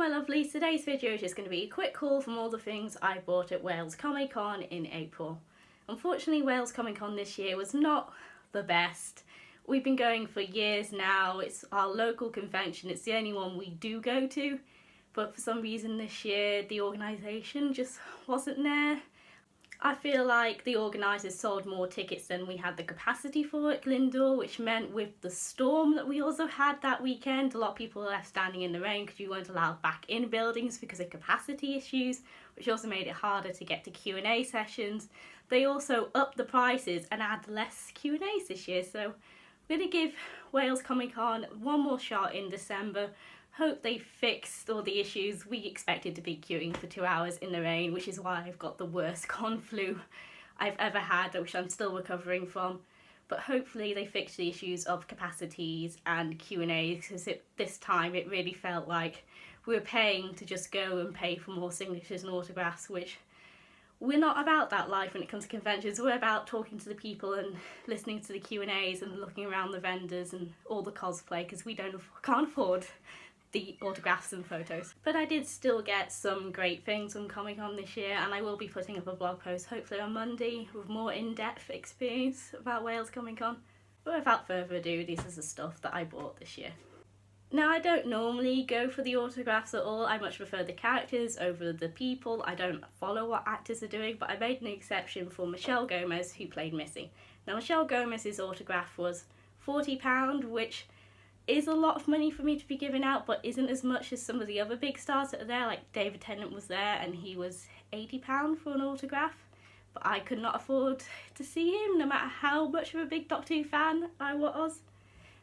my lovelies, today's video is just going to be a quick haul from all the things I bought at Wales Comic Con in April. Unfortunately, Wales Comic Con this year was not the best. We've been going for years now, it's our local convention, it's the only one we do go to, but for some reason this year the organisation just wasn't there. I feel like the organisers sold more tickets than we had the capacity for at Glyndor, which meant with the storm that we also had that weekend, a lot of people were left standing in the rain because we weren't allowed back in buildings because of capacity issues, which also made it harder to get to Q&A sessions. They also upped the prices and had less Q&As this year, so I'm going to give Wales Comic Con one more shot in December. Hope they fixed all the issues. We expected to be queuing for 2 hours in the rain, which is why I've got the worst con flu I've ever had, which I'm still recovering from. But hopefully they fixed the issues of capacities and Q&As, because this time it really felt like we were paying to just go and pay for more signatures and autographs, which we're not about that life when it comes to conventions. We're about talking to the people and listening to the Q&As and looking around the vendors and all the cosplay, because we can't afford the autographs and photos. But I did still get some great things from Comic Con this year, and I will be putting up a blog post hopefully on Monday with more in-depth experience about Wales Comic Con. But without further ado, this is the stuff that I bought this year. Now, I don't normally go for the autographs at all. I much prefer the characters over the people. I don't follow what actors are doing, but I made an exception for Michelle Gomez, who played Missy. Now, Michelle Gomez's autograph was £40, which is a lot of money for me to be giving out, but isn't as much as some of the other big stars that are there. Like David Tennant was there and he was £80 for an autograph, but I could not afford to see him no matter how much of a big Doctor Who fan I was,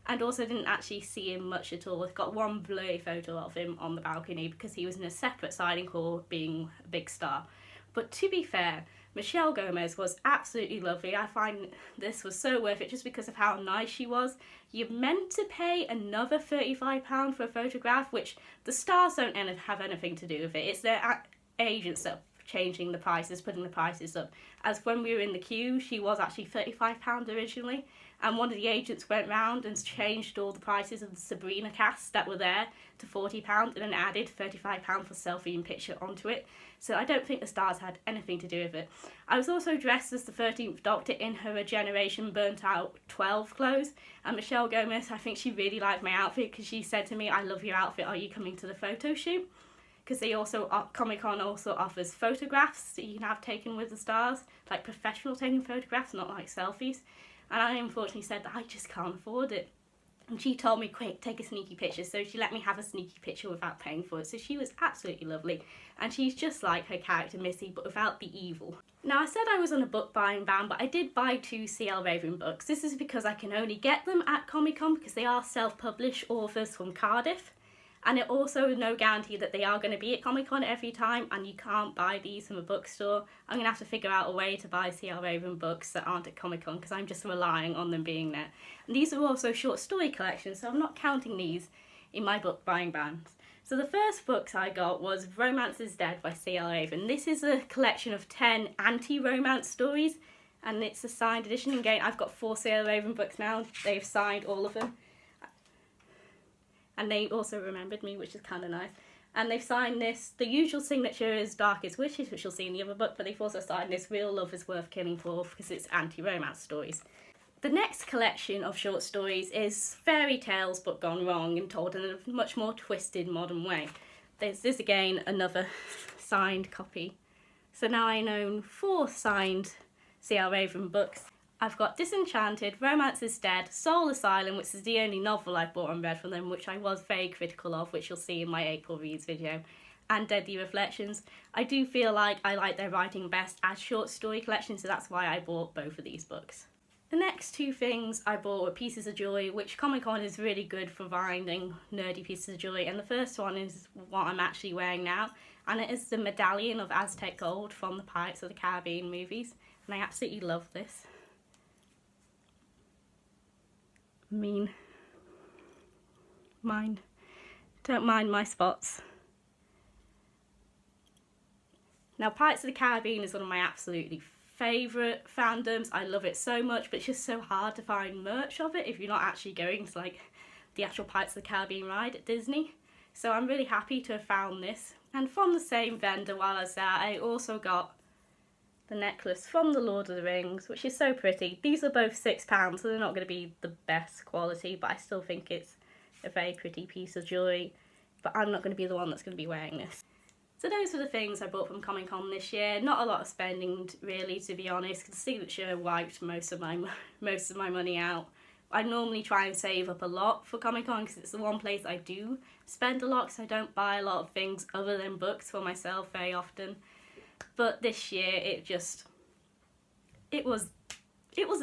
and also didn't actually see him much at all. I've got one blurry photo of him on the balcony because he was in a separate siding hall being a big star. But to be fair, Michelle Gomez was absolutely lovely. I find this was so worth it just because of how nice she was. You're meant to pay another £35 for a photograph, which the stars don't have anything to do with it. It's their agents that are changing the prices, putting the prices up. As when we were in the queue, she was actually £35 originally, and one of the agents went round and changed all the prices of the Sabrina cast that were there to £40 and then added £35 for selfie and picture onto it. So I don't think the stars had anything to do with it. I was also dressed as the 13th Doctor in her Regeneration Burnt Out 12 clothes, and Michelle Gomez, I think she really liked my outfit because she said to me, "I love your outfit, are you coming to the photo shoot?" Because they also, Comic Con also offers photographs that you can have taken with the stars, like professional taking photographs, not like selfies. And I unfortunately said that I just can't afford it. And she told me, quick, take a sneaky picture. So she let me have a sneaky picture without paying for it. So she was absolutely lovely. And she's just like her character Missy, but without the evil. Now, I said I was on a book buying ban, but I did buy 2 C.L. Raven books. This is because I can only get them at Comic Con because they are self-published authors from Cardiff. And it also no guarantee that they are going to be at Comic Con every time, and you can't buy these from a bookstore. I'm going to have to figure out a way to buy C.L. Raven books that aren't at Comic Con because I'm just relying on them being there. And these are also short story collections, so I'm not counting these in my book buying bans. So the first books I got was Romance is Dead by C.L. Raven. This is a collection of 10 anti-romance stories, and it's a signed edition. And again, I've got 4 C.L. Raven books now. They've signed all of them. And they also remembered me, which is kind of nice. And they've signed this. The usual signature is Darkest Wishes, which you'll see in the other book, but they've also signed this Real Love is Worth Killing For because it's anti-romance stories. The next collection of short stories is fairy tales but gone wrong and told in a much more twisted modern way. There's this again, another signed copy. So now I own 4 signed C.L. Raven books. I've got Disenchanted, Romance is Dead, Soul Asylum, which is the only novel I've bought and read from them, which I was very critical of, which you'll see in my April Reads video, and Deadly Reflections. I do feel like I like their writing best as short story collections, so that's why I bought both of these books. The next 2 things I bought were Pieces of Joy, which Comic Con is really good for finding nerdy pieces of joy, and the first one is what I'm actually wearing now, and it is the medallion of Aztec gold from the Pirates of the Caribbean movies, and I absolutely love this. Don't mind my spots. Now, Pirates of the Caribbean is one of my absolutely favourite fandoms. I love it so much, but it's just so hard to find merch of it if you're not actually going to like the actual Pirates of the Caribbean ride at Disney. So I'm really happy to have found this. And from the same vendor while I was there, I also got the necklace from the Lord of the Rings, which is so pretty. These are both £6, so they're not going to be the best quality, but I still think it's a very pretty piece of jewellery. But I'm not going to be the one that's going to be wearing this. So those were the things I bought from Comic Con this year. Not a lot of spending, really, to be honest. The signature wiped most of my money out. I normally try and save up a lot for Comic Con because it's the one place I do spend a lot, because I don't buy a lot of things other than books for myself very often. But this year it was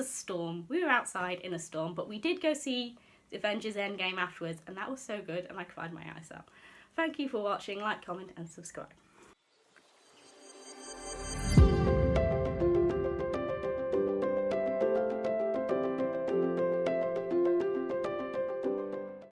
a storm. We were outside in a storm, but we did go see the Avengers Endgame afterwards, and that was so good, and I cried my eyes out. Thank you for watching. Like, comment and subscribe.